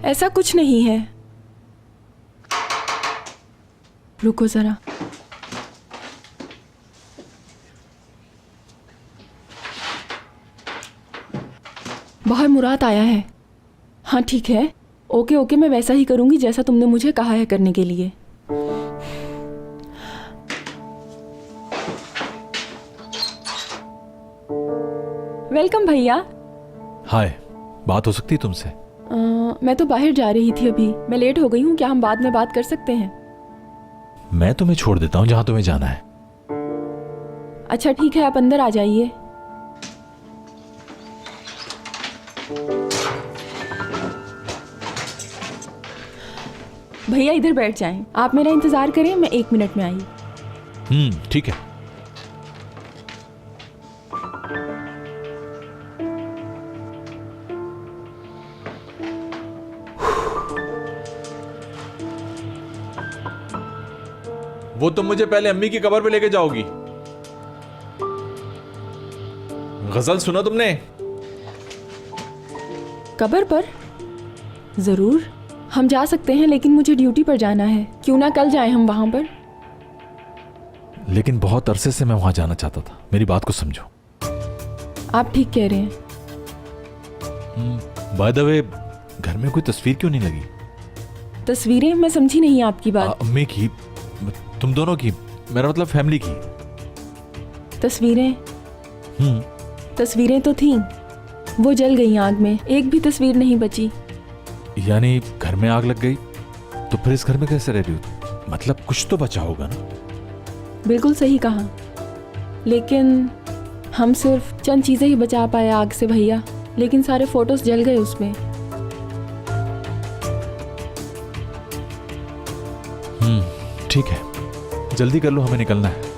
ऐसा कुछ नहीं है। रुको जरा। बाहर मुराद आया है। हाँ ठीक है, ओके ओके, मैं वैसा ही करूंगी जैसा तुमने मुझे कहा है करने के लिए। वेलकम भैया। हाय, बात हो सकती है तुमसे? मैं तो बाहर जा रही थी अभी, मैं लेट हो गई हूँ, क्या हम बाद में बात कर सकते हैं? मैं तुम्हें छोड़ देता हूँ जहां तुम्हें जाना है। अच्छा ठीक है, आप अंदर आ जाइए। भैया इधर बैठ जाएं, आप मेरा इंतजार करें, मैं 1 मिनट में आई। ठीक है। वो तुम मुझे पहले अम्मी की कब्र पे लेके जाओगी। गजल सुना तुमने? कब्र पर? जरूर, हम जा सकते हैं, लेकिन मुझे ड्यूटी पर जाना है। क्यों ना कल जाएं हम वहां पर? लेकिन बहुत अरसे से मैं वहां जाना चाहता था, मेरी बात को समझो। आप ठीक कह रहे हैं। बाय द वे, घर में कोई तस्वीर क्यों नहीं लगी? तस्वीरें? मैं समझी नहीं आपकी बात। अम्मी की, तुम दोनों की, मेरा मतलब फैमिली की। तस्वीरें? तस्वीरें तो थीं, वो जल गई आग में, एक भी तस्वीर नहीं बची। यानी घर में आग लग गई, तो फिर इस घर में कैसे रह रही हो? मतलब कुछ तो बचा होगा ना? बिल्कुल सही कहा, लेकिन हम सिर्फ चंद चीजें ही बचा पाए आग से भैया, लेकिन सारे फोटोज जल गए उसमें। ठीक है, जल्दी कर लो, हमें निकलना है।